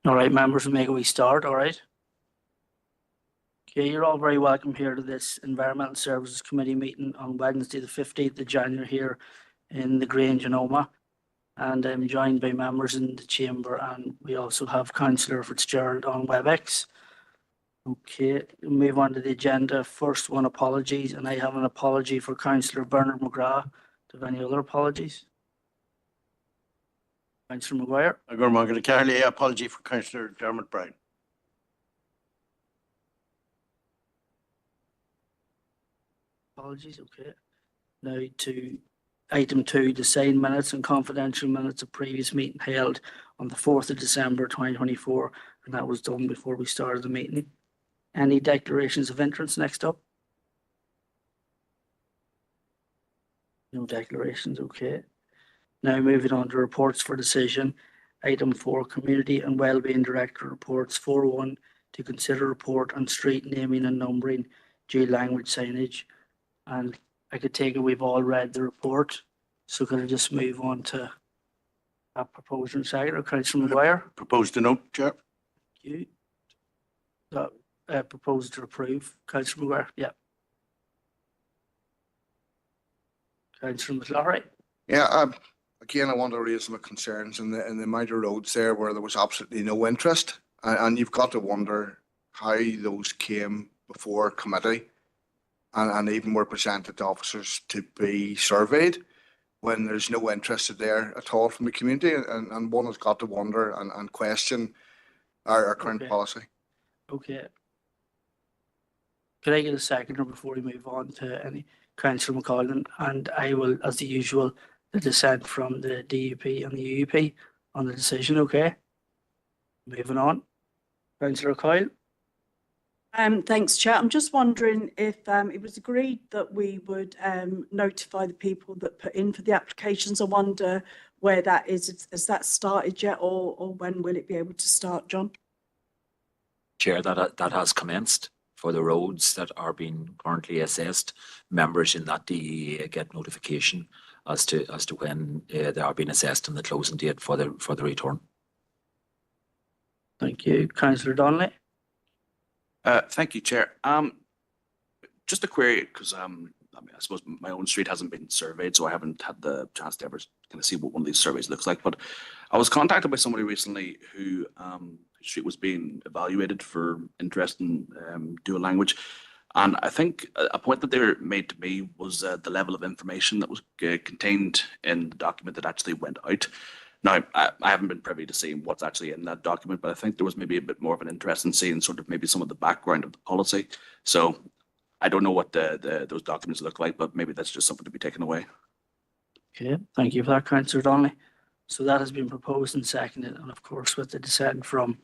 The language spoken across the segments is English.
All right, members, we'll make a wee start, all right? Okay, you're all very welcome here to this Environmental Services Committee meeting on Wednesday, the 15th of January here in the Grange in Omagh. And I'm joined by members in the chamber, and we also have Councillor Fitzgerald on WebEx. Okay, we'll move on to the agenda. First one, apologies, and I have an apology for Councillor Bernard McGrath. Do you have any other apologies? Councillor Maguire. I'm going to carry an apology for Councillor Dermot Brown. Apologies, okay. Now to item 2, the signed minutes and confidential minutes of previous meeting held on the 4th of December 2024, and that was done before we started the meeting. Any declarations of interest next up? No declarations, okay. Now moving on to reports for decision. Item 4, Community and Wellbeing Director reports. 4.1, to consider report on street naming and numbering, dual language signage. And I could take it we've all read the report. So could I just move on to a proposal and second, or Councillor Maguire? Propose to note, Chair. Thank you. Propose to approve. Councillor Maguire, yeah. Councillor McLaury. Yeah, again, I want to raise some concerns in the amount of roads there where there was absolutely no interest, and you've got to wonder how those came before committee and even were presented to officers to be surveyed when there's no interest there at all from the community, and one has got to wonder and question our current policy. Okay. Could I get a seconder before we move on to any? Councillor McCollum, and I will, as the usual, the dissent from the DUP and the UUP on the decision, okay? Moving on. Councillor Coyle. Thanks, Chair. I'm just wondering if it was agreed that we would notify the people that put in for the applications. I wonder where that is. Has that started yet, or when will it be able to start, John? Chair, that has commenced for the roads that are being currently assessed. Members in that DEA get notification as to when they are being assessed and the closing date for the return. Thank you. Councillor Donnelly. Thank you, Chair. Just a query, because I suppose my own street hasn't been surveyed, so I haven't had the chance to ever kind of see what one of these surveys looks like. But I was contacted by somebody recently who street was being evaluated for interest in dual language, and I think a point that they made to me was the level of information that was contained in the document that actually went out. Now, I haven't been privy to seeing what's actually in that document, but I think there was maybe a bit more of an interest in seeing sort of maybe some of the background of the policy. So I don't know what those documents look like, but maybe that's just something to be taken away. Okay, thank you for that, Councillor Donnelly. So that has been proposed and seconded, and of course with the dissent from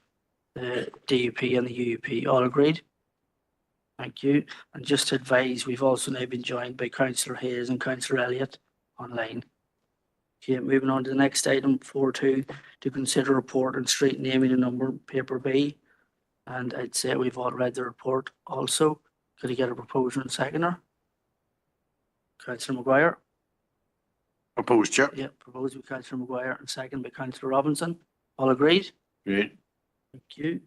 the DUP and the UUP. All agreed? Thank you. And just to advise, we've also now been joined by Councillor Hayes and Councillor Elliott online. Okay, moving on to the next item, 4.2, to consider report on street naming and number, paper B. And I'd say we've all read the report also. Could I get a proposer and seconder? Councillor Maguire. Proposed, Chair. Yeah, proposed by Councillor Maguire and second by Councillor Robinson. All agreed? Great. Thank you.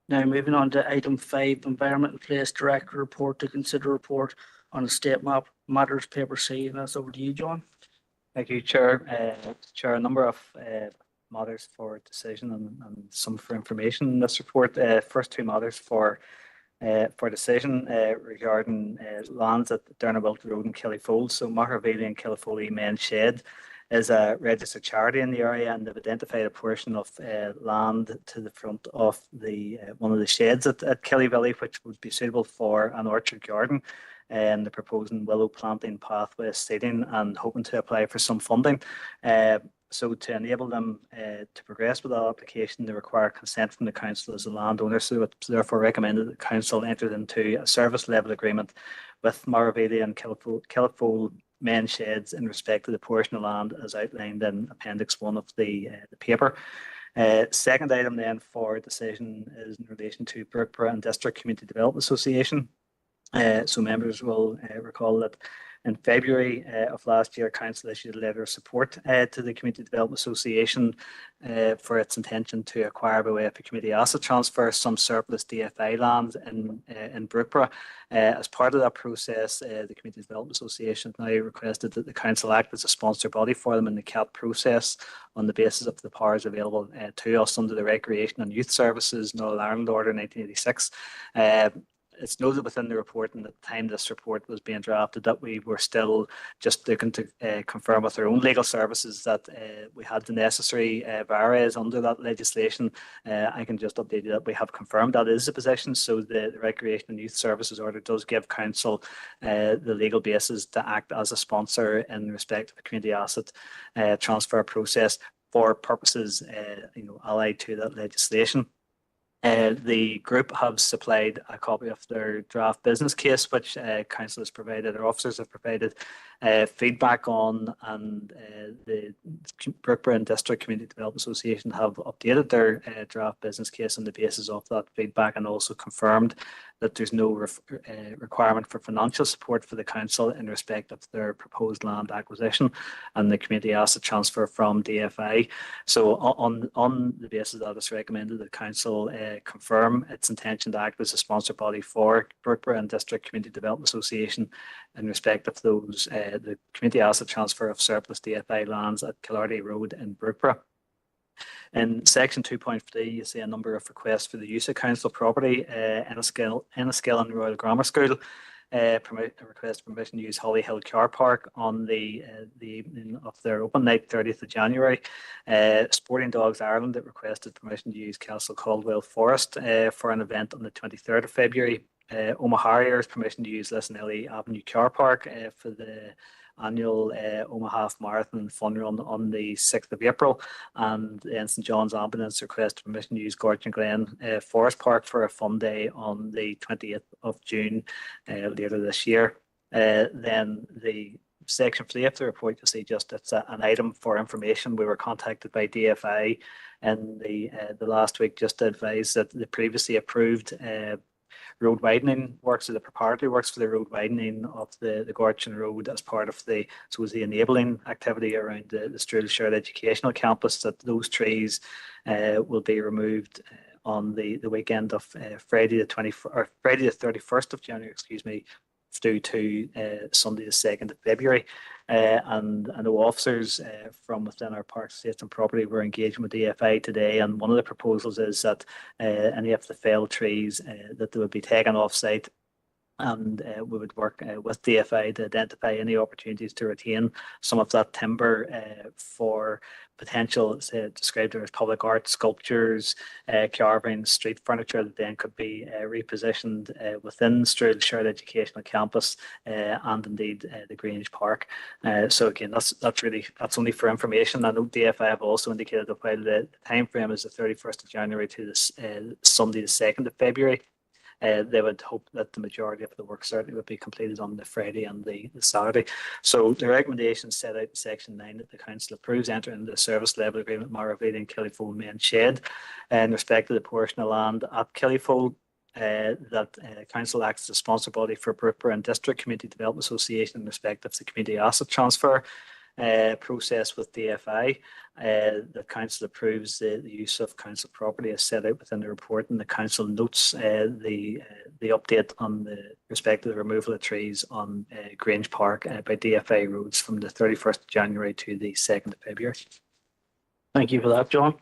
Now moving on to item 5, Environment and Place Director report, to consider report on estate map matters, paper C, and that's over to you, John. Thank you, Chair. Chair, a number of matters for decision and some for information in this report. First 2 matters for decision regarding lands at Dernabilt Road in Killyfold. So Mahervely and Killyfoley Main Shed is a registered charity in the area, and they've identified a portion of land to the front of the one of the sheds at Killyville, which would be suitable for an orchard garden. And they're proposing willow planting, pathway seeding, and hoping to apply for some funding. So to enable them to progress with that application, they require consent from the council as a landowner. So it's therefore recommended that the council entered into a service level agreement with Mahervely and Killyfold Main Sheds in respect to the portion of land as outlined in Appendix 1 of the paper. Second item then for decision is in relation to Brookborough and District Community Development Association. So members will recall that In February of last year, Council issued a letter of support to the Community Development Association for its intention to acquire by way of a community asset transfer some surplus DFI land in Brookborough. As part of that process, the Community Development Association now requested that the Council act as a sponsor body for them in the CAP process on the basis of the powers available to us under the Recreation and Youth Services Northern Ireland Order 1986. It's noted within the report, and at the time this report was being drafted, that we were still just looking to confirm with our own legal services that we had the necessary barriers under that legislation. I can just update you that we have confirmed that is the position. So the Recreation and Youth Services Order does give Council the legal basis to act as a sponsor in respect of the community asset transfer process for purposes allied to that legislation. The group have supplied a copy of their draft business case, which Council has provided, our officers have provided feedback on, and the Brookborough and District Community Development Association have updated their draft business case on the basis of that feedback, and also confirmed that there's no requirement for financial support for the Council in respect of their proposed land acquisition and the community asset transfer from DFI. So on the basis that it's recommended that Council confirm its intention to act as a sponsor body for Brookborough and District Community Development Association in respect of those the community asset transfer of surplus DFI lands at Killarney Road in Brookborough. In section 2.3, you see a number of requests for the use of council property. Enniskillen and Royal Grammar School request permission to use Holly Hill Car Park on the evening of their open night, 30th of January. Sporting Dogs Ireland that requested permission to use Castle Caldwell Forest for an event on the 23rd of February. Omagh Harriers permission to use Lissanelli Avenue Car Park for the annual Omagh Half Marathon Fun Run on the 6th of April, and St John's Ambulance requested permission to use Gorton Glen Forest Park for a fun day on the 20th of June later this year. Then the section 3 of the report, you'll see just it's an item for information. We were contacted by DFI in the last week just to advise that the previously approved road widening works, or the preparatory works for the road widening of the Gorton Road as part of the enabling activity around the Strudel Shared Educational Campus, that those trees will be removed on the weekend of Friday the 31st of January, through to Sunday the 2nd of February. And I know officers from within our park, estates and property were engaging with DFI today, and one of the proposals is that any of the felled trees that they would be taken off site, and we would work with DFI to identify any opportunities to retain some of that timber for potential, described as public art, sculptures, carvings, street furniture that then could be repositioned within Strudel Shared Educational Campus and indeed the Grange Park. So again, that's only for information. I know DFI have also indicated that while the time frame is the 31st of January to this Sunday the 2nd of February, they would hope that the majority of the work certainly would be completed on the Friday and the Saturday. So the recommendations set out in section 9 that the council approves entering into the service level agreement with Maravilla and Killyfold Main Shed in respect to the portion of land at Killyfold. That council acts as a sponsor body for Brookborough and District Community Development Association in respect of the community asset transfer process with DFI. The council approves the use of council property as set out within the report, and the council notes the update on the respect to the removal of trees on Grange Park by DFI roads from the 31st of January to the 2nd of February. Thank you for that, John.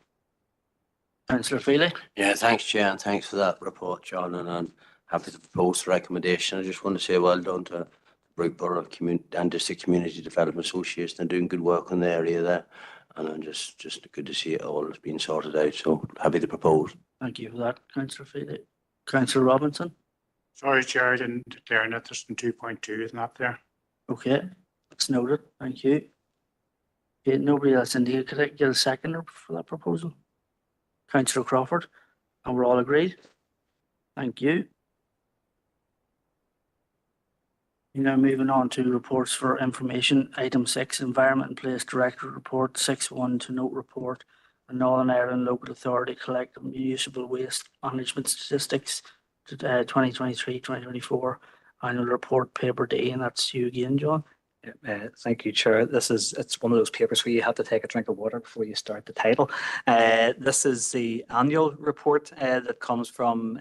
Councillor Feely. Yeah, thanks, Chair, and thanks for that report, John, and I'm happy to propose the recommendation. I just want to say well done to Brookborough and District Community Development Association. They're doing good work in the area there, and I'm just good to see it all has been sorted out, so happy to propose. Thank you for that, Councillor Feely. Councillor Robinson. Sorry, Chair, I didn't declare an interest in 2.2, isn't that there? Okay, that's noted. Thank you. Okay, nobody else indicated. Could I get a seconder for that proposal? Councillor Crawford, and we're all agreed. Thank you. You're now moving on to reports for information. Item 6, Environment and Place Director Report. 6.1, to note report on Northern Ireland Local Authority Collective Municipal Waste Management Statistics to 2023-2024. annual report, paper D, and that's you again, John. Thank you, Chair. It's one of those papers where you have to take a drink of water before you start the title. This is the annual report that comes from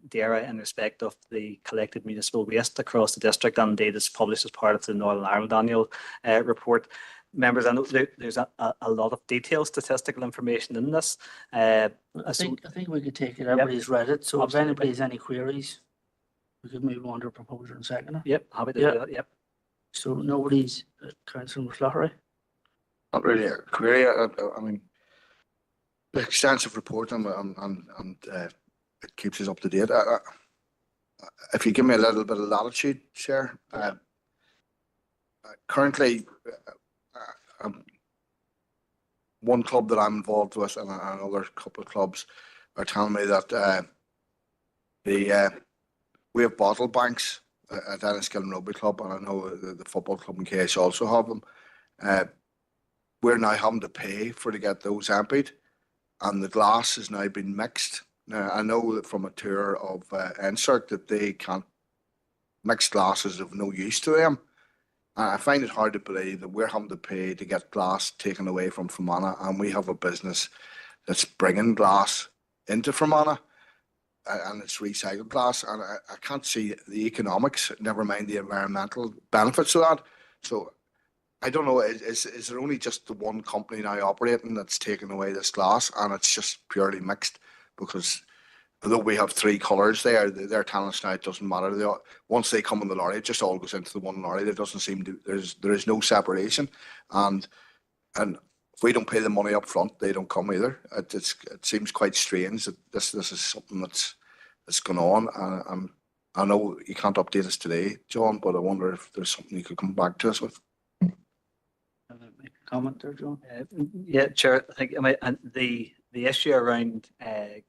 DAERA in respect of the collected municipal waste across the district, and indeed it's published as part of the Northern Ireland annual report. Members, I know there's a lot of detailed statistical information in this. I think we could take it. Everybody's read it. So if Absolutely. anybody has any queries, we could move on to a proposer and seconder. Yep, happy to Yeah. do that. Yep. So nobody's, Councillor McLaughlin. Not really a query. I mean, the extensive report and it keeps us up to date. If you give me a little bit of latitude, Chair. Currently, one club that I'm involved with and another couple of clubs are telling me that we have bottle banks at Enniskillen Rugby Club, and I know the football club in KS also have them. We're now having to pay to get those emptied, and the glass has now been mixed. Now, I know that from a tour of Insert that they can't, mixed glasses of no use to them. And I find it hard to believe that we're having to pay to get glass taken away from Fermanagh, and we have a business that's bringing glass into Fermanagh, and it's recycled glass, and I can't see the economics, never mind the environmental benefits of that. So I don't know, is there only just the one company now operating that's taking away this glass, and it's just purely mixed? Because although we have three colours there, they're telling us now it doesn't matter. Once they come in the lorry, it just all goes into the one lorry. There doesn't seem to, there is no separation, and if we don't pay the money up front, they don't come either. It seems quite strange that this is something that's going on. I know you can't update us today, John, but I wonder if there's something you could come back to us with. Make a comment there, John. Yeah, Chair. I think and the issue around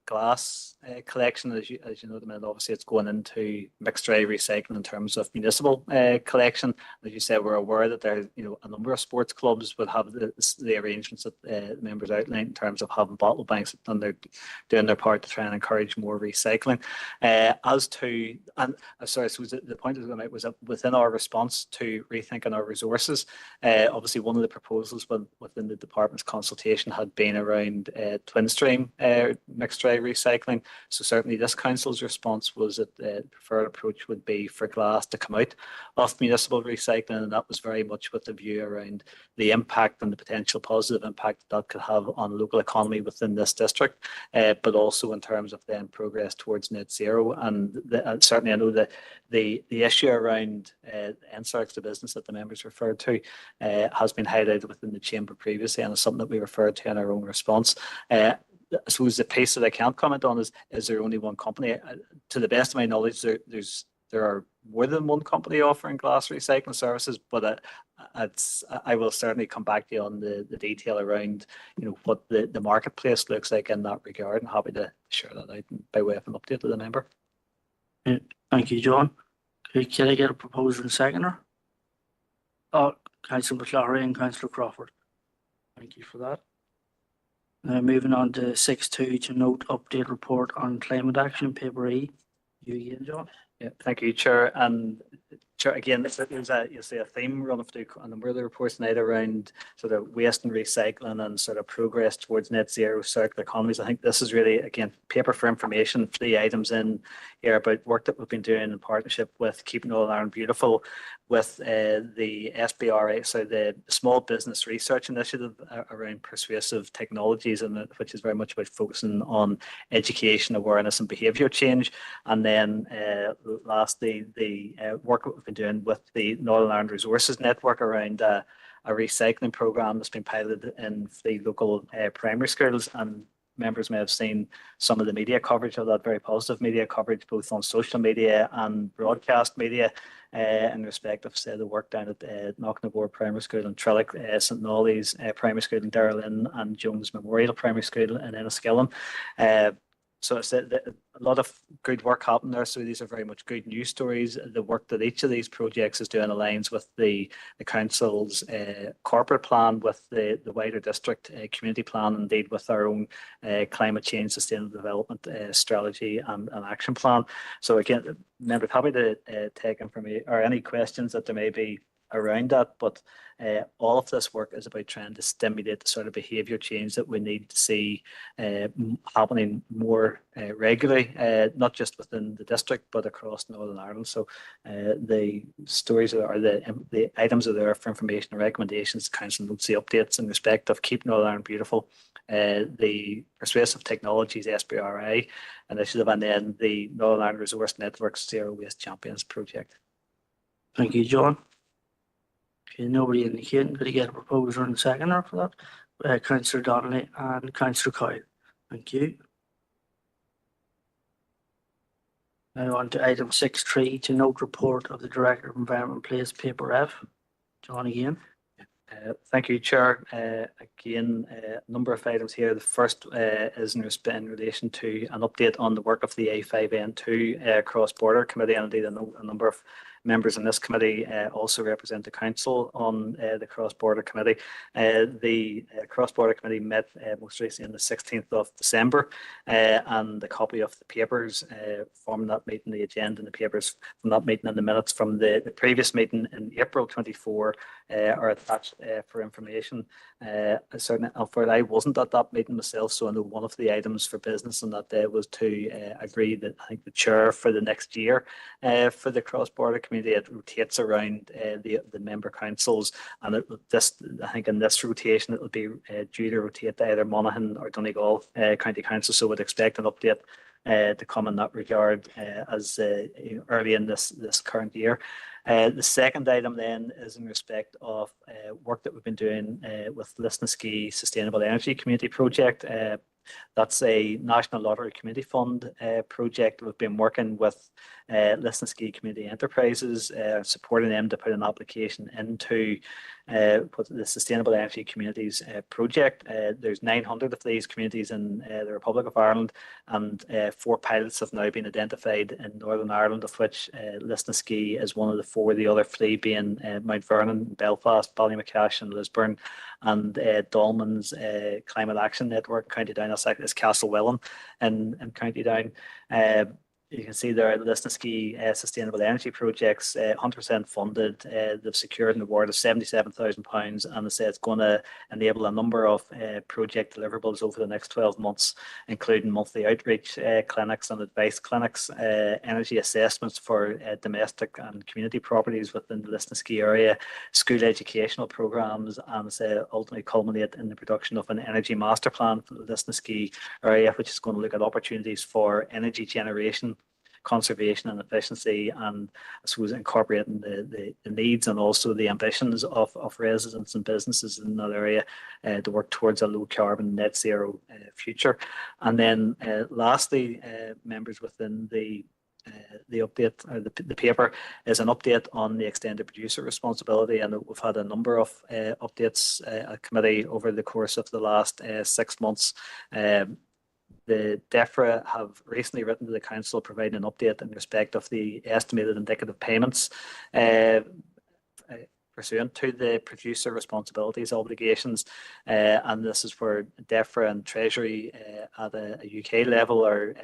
glass collection, as you know, obviously it's going into mixed tray recycling in terms of municipal collection. As you said, we're aware that there, a number of sports clubs would have the arrangements that the members outlined in terms of having bottle banks, and they're doing their part to try and encourage more recycling. As to, and sorry, so the point I was going to make was that within our response to rethinking our resources, obviously one of the proposals within the department's consultation had been around twin stream mixed tray recycling. So certainly this council's response was that the preferred approach would be for glass to come out of municipal recycling, and that was very much with the view around the impact and the potential positive impact that could have on local economy within this district, but also in terms of then progress towards net zero. And certainly I know that the issue around NSARC, the business that the members referred to, has been highlighted within the chamber previously, and is something that we referred to in our own response. I suppose the piece that I can't comment on is there only one company? To the best of my knowledge, there are more than one company offering glass recycling services, but I will certainly come back to you on the detail around what the marketplace looks like in that regard, and happy to share that out by way of an update to the member. Yeah, thank you, John. Okay, can I get a proposer and seconder? Councillor McLaughlin and Councillor Crawford. Thank you for that. Now moving on to 6.2, to note update report on climate action, paper E. You again, John. Yeah, thank you, Chair. And Chair, again, there's a theme running through a number of the reports tonight around sort of waste and recycling and sort of progress towards net zero circular economies. I think this is really, again, paper for information, 3 items in here about work that we've been doing in partnership with Keeping Northern Ireland Beautiful, with the SBRA, so the Small Business Research Initiative around persuasive technologies, and which is very much about focusing on education, awareness and behaviour change. And then lastly, the work that we've been doing with the Northern Ireland Resources Network around a recycling programme that's been piloted in the local primary schools. And members may have seen some of the media coverage of that, very positive media coverage, both on social media and broadcast media, in respect of, say, the work down at Knocknagore Primary School in Trillick, St Nolly's Primary School in Darrell and Jones Memorial Primary School in Enniskillen. So it's a lot of good work happening there. So these are very much good news stories. The work that each of these projects is doing aligns with the council's corporate plan, with the wider district community plan, indeed with our own climate change, sustainable development strategy and action plan. So again, members, happy to take information or any questions that there may be around that, but all of this work is about trying to stimulate the sort of behaviour change that we need to see happening more regularly, not just within the district but across Northern Ireland. So the stories or the items are there for information and recommendations. The council notes the updates in respect of Keep Northern Ireland Beautiful, the Persuasive Technologies SBRI initiative, and then the Northern Ireland Resource Network's Zero Waste Champions project. Thank you, John. Okay, nobody indicating. Could you get a proposer and seconder for that? Councillor Donnelly and Councillor Coyle. Thank you. Now on to item 6.3, to note report of the Director of Environment Place, paper F. John again. Thank you, Chair. Again, a number of items here. The first is in relation to an update on the work of the A5N2 cross-border committee, and indeed a number of members in this committee also represent the council on the cross-border committee. The cross-border committee met most recently on the 16th of December, and a copy of the papers from that meeting, the agenda and the papers from that meeting and the minutes from the previous meeting in April 24 are attached for information. Certainly, I wasn't at that meeting myself, so I know one of the items for business on that day was to agree that I think the chair for the next year for the cross-border committee, it rotates around the member councils, and I think in this rotation it will be due to rotate to either Monaghan or Donegal County Council. So would expect an update to come in that regard as early in this current year. The second item then is in respect of work that we've been doing with Lisnaskea Sustainable Energy Community Project. That's a National Lottery Community Fund project. We've been working with Lisnaskea Community Enterprises, supporting them to put an application into the Sustainable Energy Communities project. There's 900 of these communities in the Republic of Ireland, and 4 pilots have now been identified in Northern Ireland, of which Lisnaskea is one of the 4, the other 3 being Mount Vernon, Belfast, Ballymacash and Lisburn, and Dolman's Climate Action Network, County Down, is Castlewellan in County Down. You can see there the Lisnaskea Sustainable Energy Projects, 100% funded. They've secured an award of £77,000, and they say it's going to enable a number of project deliverables over the next 12 months, including monthly outreach clinics and advice clinics, energy assessments for domestic and community properties within the Lisnaskea area, school educational programmes, and ultimately culminate in the production of an energy master plan for the Lisnaskea area, which is going to look at opportunities for energy generation, conservation and efficiency, and I suppose incorporating the needs and also the ambitions of residents and businesses in that area to work towards a low carbon net zero future. And then lastly, members, within the update, or the paper is an update on the extended producer responsibility, and we've had a number of updates at committee over the course of the last 6 months. The DEFRA have recently written to the council providing an update in respect of the estimated indicative payments pursuant to the producer responsibilities obligations, and this is where DEFRA and Treasury at a UK level are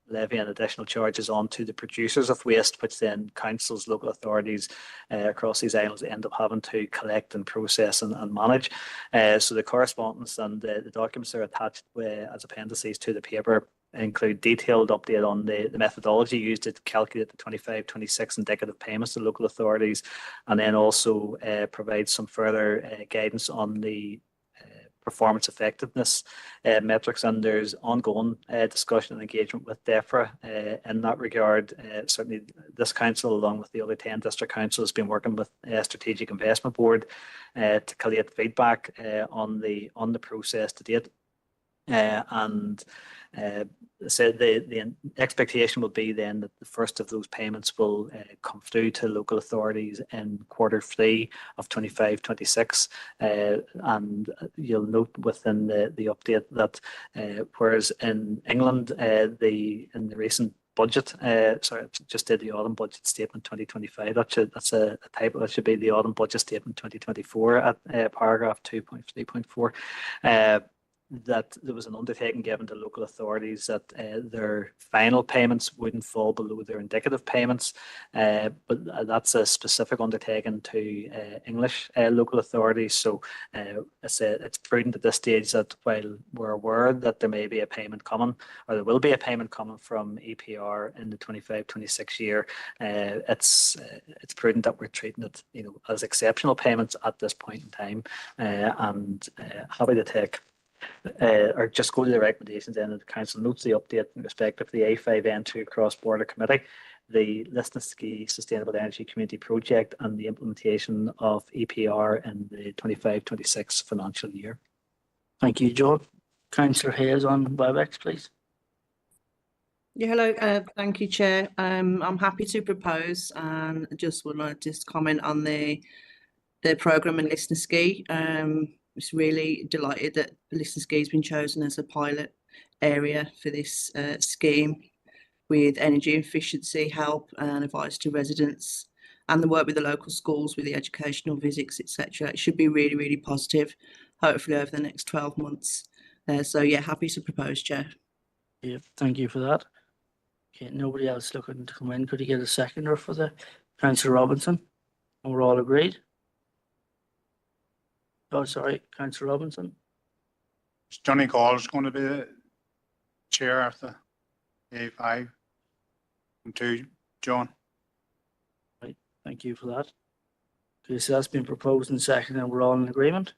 levying additional charges onto the producers of waste, which then councils, local authorities across these islands end up having to collect and process and manage. So the correspondence and the documents are attached as appendices to the paper include detailed update on the methodology used to calculate the 25-26 indicative payments to local authorities, and then also provide some further guidance on the performance effectiveness metrics. And there's ongoing discussion and engagement with DEFRA in that regard. Certainly this council, along with the other 10 district councils, has been working with Strategic Investment Board to collate feedback on the process to date. And so the expectation will be then that the first of those payments will come through to local authorities in Q3 of 25-26. And you'll note within the update that whereas in England, in the recent budget, sorry, I just did the autumn budget statement 2025. That's a typo. That should be the autumn budget statement 2024 at paragraph 2.3.4. That there was an undertaking given to local authorities that their final payments wouldn't fall below their indicative payments, but that's a specific undertaking to English local authorities. So it's prudent at this stage that while we're aware that there may be a payment coming, or there will be a payment coming from EPR in the 25-26 year, it's prudent that we're treating it, as exceptional payments at this point in time, and happy to take. Or just go to the recommendations then, and the council notes the update in respect of the A5N2 cross-border committee, the Lisnaskea Sustainable Energy Community Project, and the implementation of EPR in the 25-26 financial year. Thank you, John. Councillor Hayes on WebEx, please. Yeah, hello. Thank you, Chair. I'm happy to propose, and just would like to comment on the programme in Lisnaskea. Was really delighted that Lisnaskea has been chosen as a pilot area for this scheme, with energy efficiency help and advice to residents, and the work with the local schools with the educational visits, etc. It should be really, really positive, hopefully over the next 12 months. So yeah, happy to propose, Chair. Yeah, thank you for that. Okay, nobody else looking to come in. Could you get a seconder for the Councillor Robinson? And we're all agreed. Oh, sorry, Councillor Robinson. Johnny Gall is going to be the chair of the A5 and 2, John. Right, thank you for that. Okay, so that's been proposed and seconded, and we're all in agreement.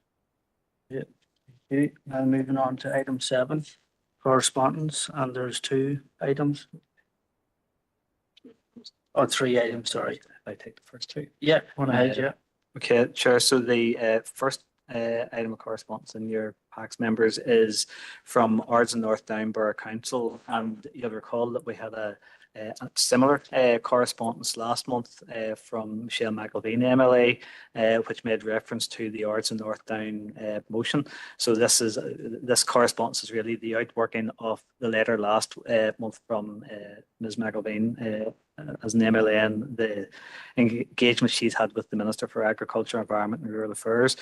Yeah. Okay, now moving on to item 7, correspondence, and there's 2 items. Oh, 3 items, sorry. If I take the first 2. Yeah, one ahead, yeah. Okay, Chair. So the first item of correspondence in your PACS members is from Ardson North Down Borough Council, and you'll recall that we had a similar correspondence last month from Michelle McElveen MLA, which made reference to the Ardson North Down motion. So this correspondence is really the outworking of the letter last month from Ms McElveen as an MLA, and the engagement she's had with the Minister for Agriculture, Environment and Rural Affairs.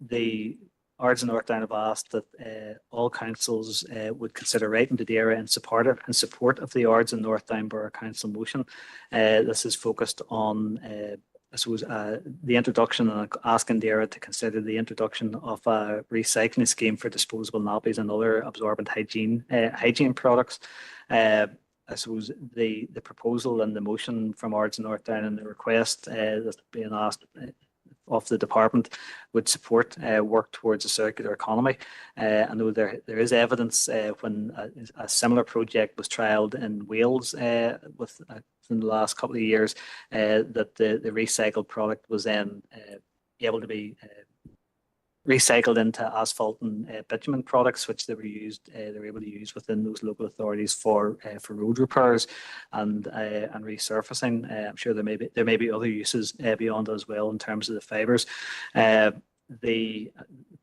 The Ardson North Down have asked that all councils would consider writing to DAERA in support of the Ardson North Down Borough Council motion. This is focused on I suppose the introduction, and asking DAERA to consider the introduction of a recycling scheme for disposable nappies and other absorbent hygiene products. I suppose the proposal and the motion from Ardson North Down and the request that's being asked of the department would support work towards a circular economy. I know there is evidence when a similar project was trialled in Wales in the last couple of years, that the recycled product was then able to be recycled into asphalt and bitumen products, which they were able to use within those local authorities for road repairs and resurfacing. I'm sure there may be other uses beyond as well in terms of the fibres. The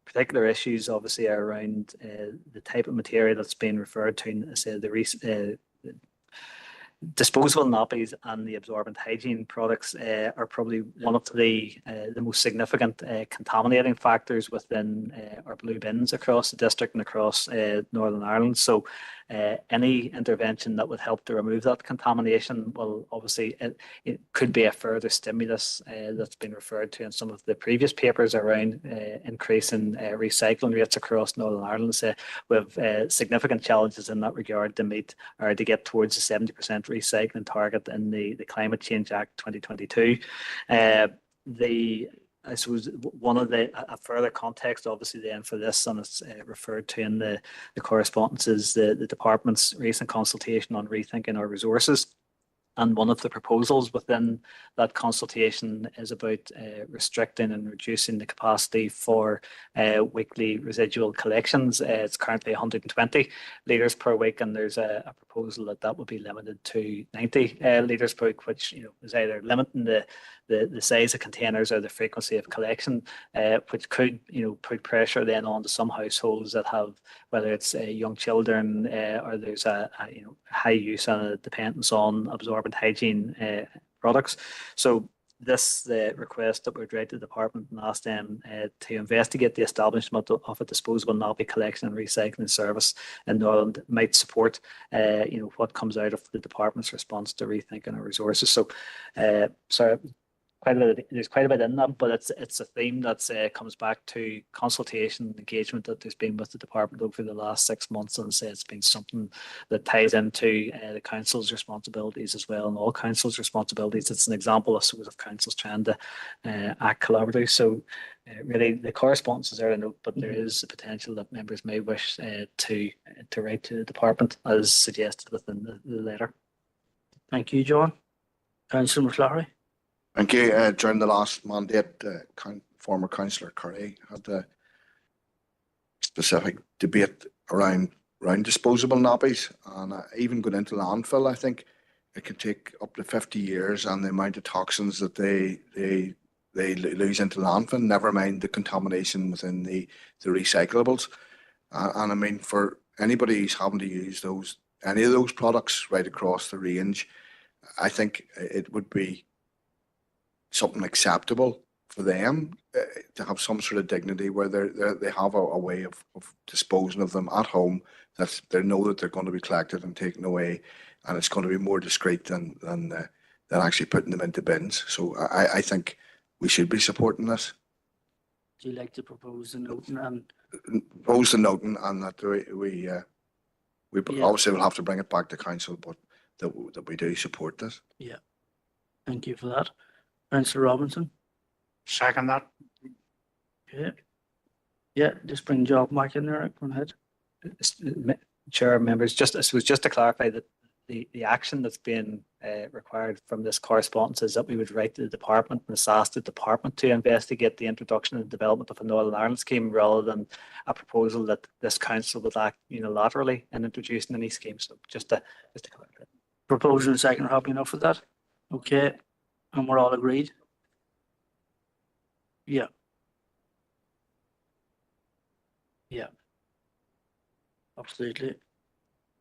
particular issues obviously are around the type of material that's being referred to, say the disposable nappies and the absorbent hygiene products are probably one of the most significant contaminating factors within our blue bins across the district and across Northern Ireland. So any intervention that would help to remove that contamination, well, obviously it could be a further stimulus that's been referred to in some of the previous papers around increasing recycling rates across Northern Ireland. So we have significant challenges in that regard to meet or to get towards the 70% recycling target in the Climate Change Act 2022. I suppose one of a further context, obviously, then for this, and it's referred to in the correspondence, is the department's recent consultation on rethinking our resources. And one of the proposals within that consultation is about restricting and reducing the capacity for weekly residual collections. It's currently 120 litres per week, and there's a proposal that that will be limited to 90 litres per week, which is either limiting the size of containers or the frequency of collection, which could put pressure then onto some households that have, whether it's young children or there's a high use and a dependence on absorbent hygiene products. So the request that we'd write to the department and ask them to investigate the establishment of a disposable nappy collection and recycling service in Northern might support what comes out of the department's response to rethinking our resources. So there's quite a bit in that, but it's a theme that comes back to consultation and engagement that there's been with the department over the last 6 months, and it's been something that ties into the council's responsibilities as well, and all council's responsibilities. It's an example, I suppose, of councils trying to act collaboratively. So really, the correspondence is there to note, but there is the potential that members may wish to write to the department as suggested within the letter. Thank you, John. Councillor McClary. Thank you. During the last mandate, former councillor Curry had a specific debate around disposable nappies, and even going into landfill, I think it can take up to 50 years, and the amount of toxins that they lose into landfill, never mind the contamination within the recyclables. And I mean, for anybody who's having to use any of those products right across the range, I think it would be something acceptable for them to have some sort of dignity where they have a way of disposing of them at home, that they know that they're going to be collected and taken away, and it's going to be more discreet than actually putting them into bins. So I think we should be supporting this. Do you like to propose the noting and propose the noting, and that we obviously will have to bring it back to council, but that we do support this. Yeah, thank you for that. Councillor Robinson. Second that. Okay. Yeah, just bring Job back in there. Go ahead. Chair, members, just to clarify that the action that's being required from this correspondence is that we would write to the department and ask the department to investigate the introduction and development of a Northern Ireland scheme, rather than a proposal that this council would act unilaterally in introducing any scheme. So just to clarify. Proposal and second, happy enough with that? Okay, and we're all agreed? Yeah. Yeah. Absolutely.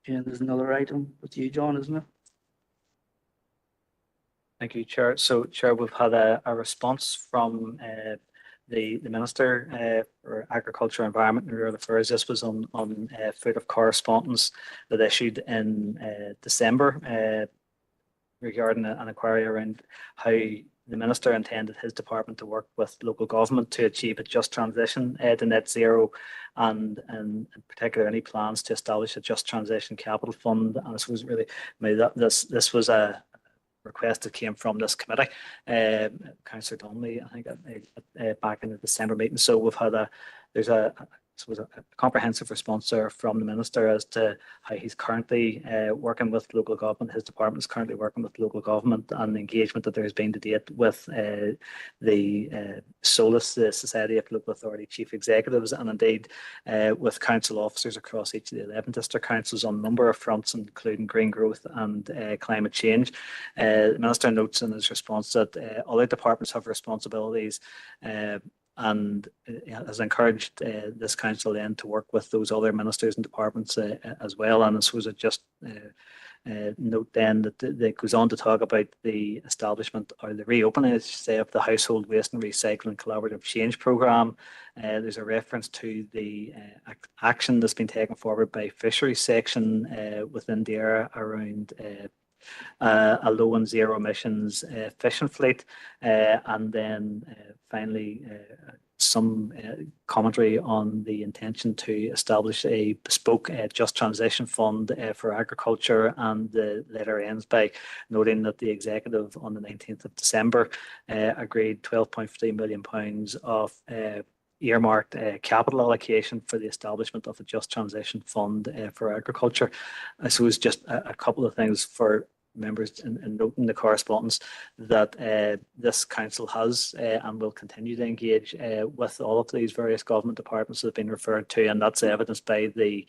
And there's another item with you, John, isn't it? Thank you, Chair. So, Chair, we've had a response from the Minister for Agriculture, Environment and Rural Affairs. This was on foot of correspondence that issued in December regarding an inquiry around how the Minister intended his department to work with local government to achieve a just transition to net zero, and in particular any plans to establish a just transition capital fund. And this was really, this was a request that came from this committee, Councillor Donnelly, I think, back in the December meeting. So we've had there's a comprehensive response there from the Minister as to how he's currently working with local government. His department is currently working with local government, and the engagement that there has been to date with the SOLAS, the Society of Local Authority Chief Executives, and indeed with council officers across each of the 11 district councils on a number of fronts, including green growth and climate change. The Minister notes in his response that other departments have responsibilities and has encouraged this council then to work with those other ministers and departments as well. And I suppose it just note then that it goes on to talk about the establishment or the reopening, I should say, of the Household Waste and Recycling Collaborative Change Programme. There's a reference to the action that's been taken forward by Fisheries Section within the area around a low and zero emissions fishing fleet, and then finally some commentary on the intention to establish a bespoke just transition fund for agriculture. And the letter ends by noting that the executive on the 19th of December agreed £12.3 million of earmarked capital allocation for the establishment of a just transition fund for agriculture. I suppose just a couple of things for members in noting the correspondence that this council has and will continue to engage with all of these various government departments that have been referred to, and that's evidenced by the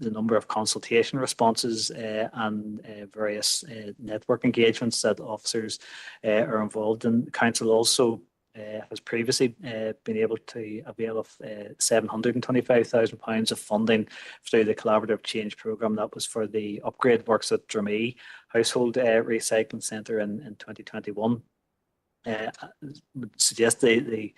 number of consultation responses and various network engagements that officers are involved in. The council also has previously been able to avail of £725,000 of funding through the Collaborative Change Programme. That was for the upgrade works at Dramee Household Recycling Centre in 2021. Would suggest the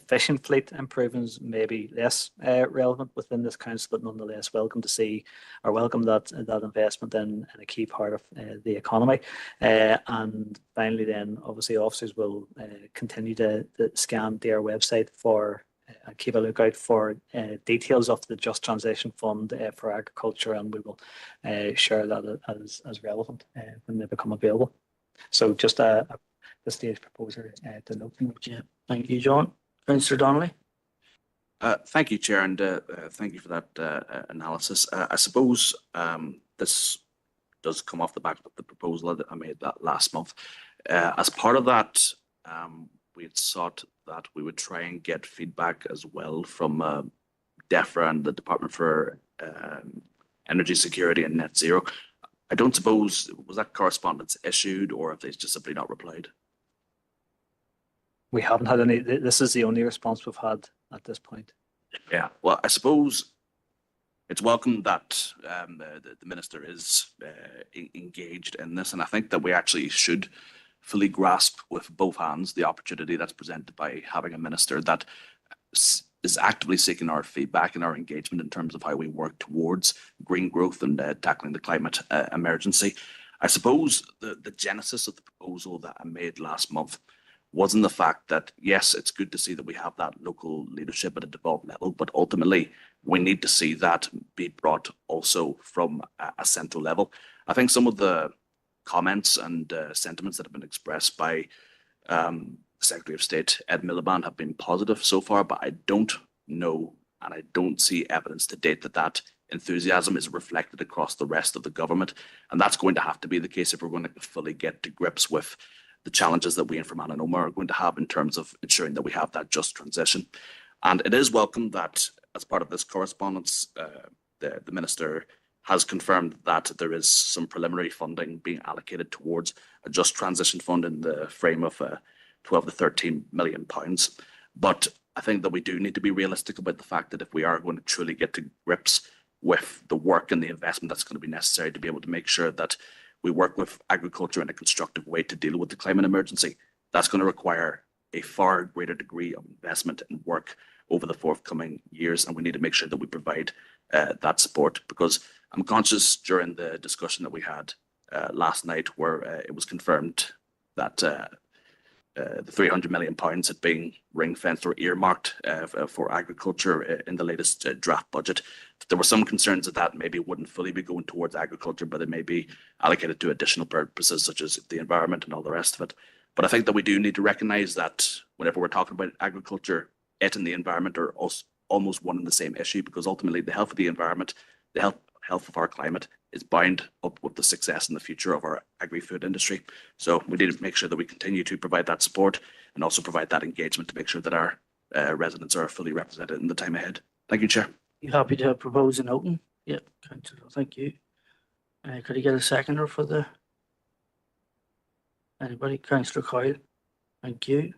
fishing fleet improvements may be less relevant within this council, but nonetheless welcome that investment in a key part of the economy. And finally then, obviously officers will continue to scan their website for keep a lookout for details of the Just Transition Fund for agriculture, and we will share that as relevant when they become available. So just the stage proposer to note. Yeah, thank you, John. Councillor Donnelly. Thank you, Chair, and thank you for that analysis. I suppose this does come off the back of the proposal that I made that last month. As part of that, we had sought that we would try and get feedback as well from DEFRA and the Department for Energy Security and Net Zero. I don't suppose, was that correspondence issued, or have they just simply not replied? We haven't had any. This is the only response we've had at this point. Yeah, well, I suppose it's welcome that the Minister is engaged in this, and I think that we actually should fully grasp with both hands the opportunity that's presented by having a Minister that is actively seeking our feedback and our engagement in terms of how we work towards green growth and tackling the climate emergency. I suppose the genesis of the proposal that I made last month wasn't the fact that, yes, it's good to see that we have that local leadership at a devolved level, but ultimately we need to see that be brought also from a central level. I think some of the comments and sentiments that have been expressed by Secretary of State Ed Miliband have been positive so far, but I don't know and I don't see evidence to date that that enthusiasm is reflected across the rest of the government. And that's going to have to be the case if we're going to fully get to grips with the challenges that we in Fermanagh and Omagh are going to have in terms of ensuring that we have that just transition. And it is welcome that as part of this correspondence, the Minister has confirmed that there is some preliminary funding being allocated towards a just transition fund in the frame of 12 to 13 million pounds. But I think that we do need to be realistic about the fact that if we are going to truly get to grips with the work and the investment that's going to be necessary to be able to make sure that we work with agriculture in a constructive way to deal with the climate emergency, that's going to require a far greater degree of investment and work over the forthcoming years. And we need to make sure that we provide that support, because I'm conscious during the discussion that we had last night where it was confirmed that the 300 million pounds had been ring fenced or earmarked for agriculture in the latest draft budget. There were some concerns that maybe wouldn't fully be going towards agriculture, but it may be allocated to additional purposes such as the environment and all the rest of it. But I think that we do need to recognise that whenever we're talking about agriculture, it and the environment are almost one and the same issue, because ultimately the health of the environment, the health of our climate is bound up with the success in the future of our agri-food industry. So we need to make sure that we continue to provide that support and also provide that engagement to make sure that our residents are fully represented in the time ahead. Thank you, Chair. You happy to propose an open? Yep, Councillor, thank you. Could I get a seconder for the? Anybody? Councillor Coyle. Thank you.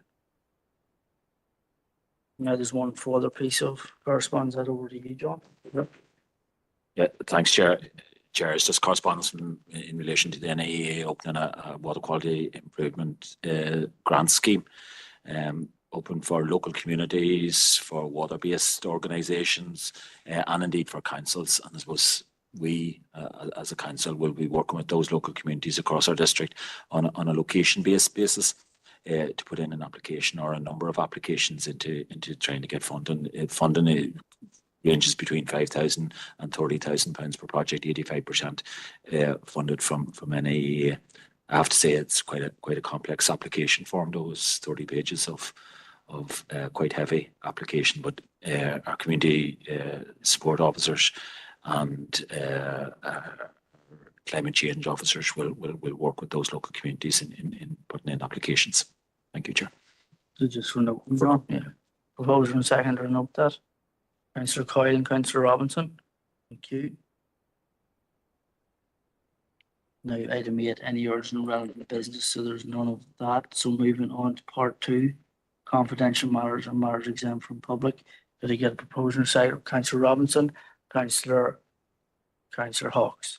Now there's one further piece of correspondence that over to you, John. Yep. Yeah, thanks, Chair. Chair, it's just correspondence in relation to the NIEA opening a water quality improvement grant scheme, open for local communities, for water-based organisations, and indeed for councils. And I suppose we, as a council, will be working with those local communities across our district on a location-based basis to put in an application or a number of applications into trying to get funding. Funding ranges between £5,000 and £30,000 per project, 85% funded from NIEA. I have to say it's quite a complex application form. Those 30 pages of quite heavy application, but our community support officers and climate change officers will work with those local communities in putting in applications. Thank you, Chair. So just for note, John, yeah. Proposer and seconder note that. Councillor Coyle and Councillor Robinson. Thank you. Now, item 8, any urgent relevant business, so there's none of that. So moving on to part 2, confidential matters and matters exempt from public. Did I get a proposer and seconder? Councillor Robinson, Councillor Hawks.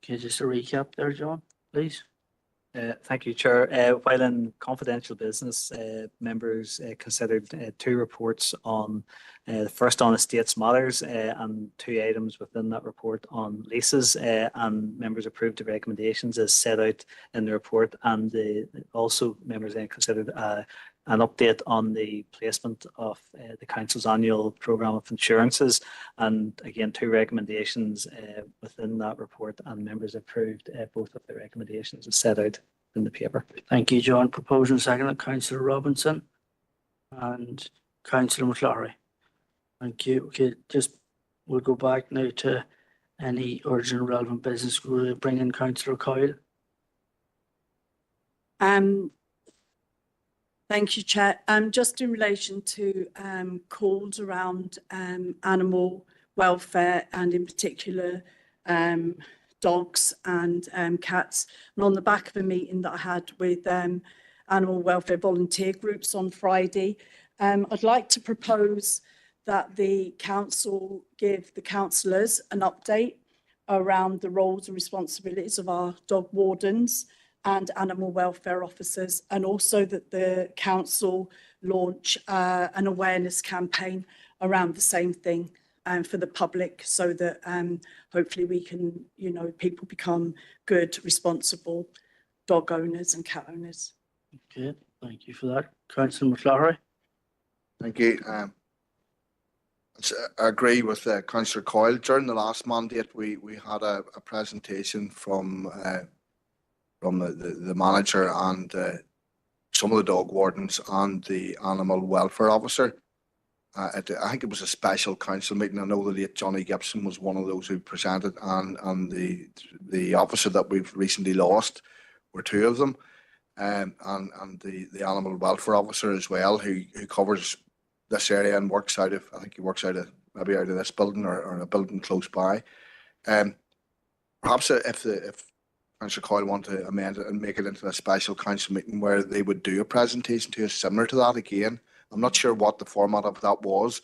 Okay, just a recap there, John, please. Thank you, Chair. While in confidential business, members considered two reports on the first on estates matters and two items within that report on leases, and members approved the recommendations as set out in the report, and also members considered an update on the placement of the council's annual programme of insurances, and again two recommendations within that report, and members approved both of the recommendations as set out in the paper. Thank you, John. Proposed and seconded, Councillor Robinson and Councillor McClary. Thank you. Okay, we'll go back now to any urgent relevant business. We'll bring in Councillor Coyle. Thank you, Chair. Just in relation to calls around animal welfare and in particular dogs and cats, and on the back of a meeting that I had with animal welfare volunteer groups on Friday, I'd like to propose that the council give the councillors an update around the roles and responsibilities of our dog wardens and animal welfare officers, and also that the council launch an awareness campaign around the same thing for the public, so that hopefully we can, people become good, responsible dog owners and cat owners. Okay, thank you for that. Councillor McClary. Thank you. I agree with Councillor Coyle. During the last mandate, we had a presentation from the manager and some of the dog wardens and the animal welfare officer. I think it was a special council meeting. I know the late Johnny Gibson was one of those who presented, and the officer that we've recently lost were two of them, and the animal welfare officer as well, who covers this area and works out of, I think he works out of maybe out of this building or a building close by. Perhaps if Councillor Coyle want to amend it and make it into a special council meeting where they would do a presentation to us similar to that again. I'm not sure what the format of that was,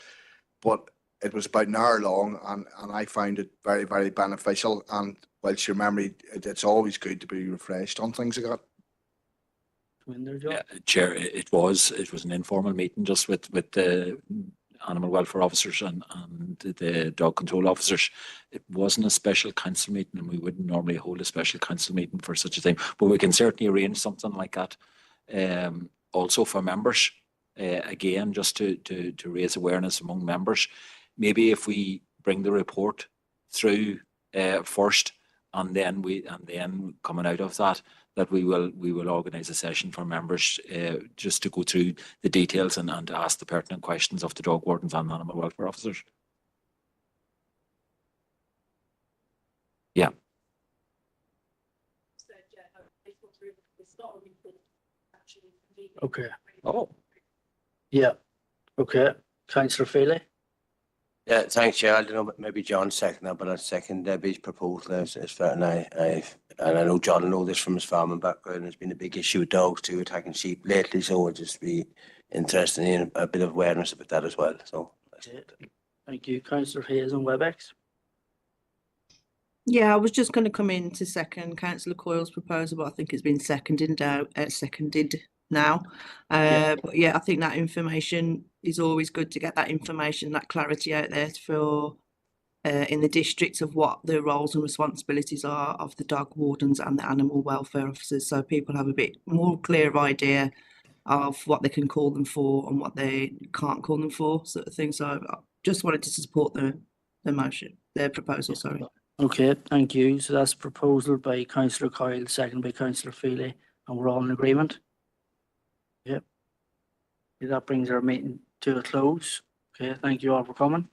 but it was about an hour long, and I found it very, very beneficial. And whilst your memory, it's always good to be refreshed on things like that. Yeah, Chair, it was an informal meeting just with the animal welfare officers and the dog control officers. It wasn't a special council meeting, and we wouldn't normally hold a special council meeting for such a thing, but we can certainly arrange something like that also for members, again, just to raise awareness among members. Maybe if we bring the report through first, and then coming out of that we will organise a session for members just to go through the details and to ask the pertinent questions of the dog wardens and animal welfare officers. Yeah. Okay. Oh. Yeah. Okay. Councillor Feely. Yeah, thanks, Chair. I don't know, maybe John second that, but I second Debbie's proposal as fair. And I know John will know this from his farming background. There's been a big issue with dogs too, attacking sheep lately, so it'd just be interesting in a bit of awareness about that as well. So Thank you. Councillor Hayes on WebEx. Yeah, I was just going to come in to second Councillor Coyle's proposal, but I think it's been seconded now. But yeah, I think that information is always good to get that information, that clarity out there for in the districts of what the roles and responsibilities are of the dog wardens and the animal welfare officers, so people have a bit more clear idea of what they can call them for and what they can't call them for, sort of thing. So I just wanted to support the motion, the proposal, sorry. Okay, thank you. So that's a proposal by Councillor Coyle, second by Councillor Feely, and we're all in agreement. Yep. Okay, that brings our meeting to a close. Okay, thank you all for coming.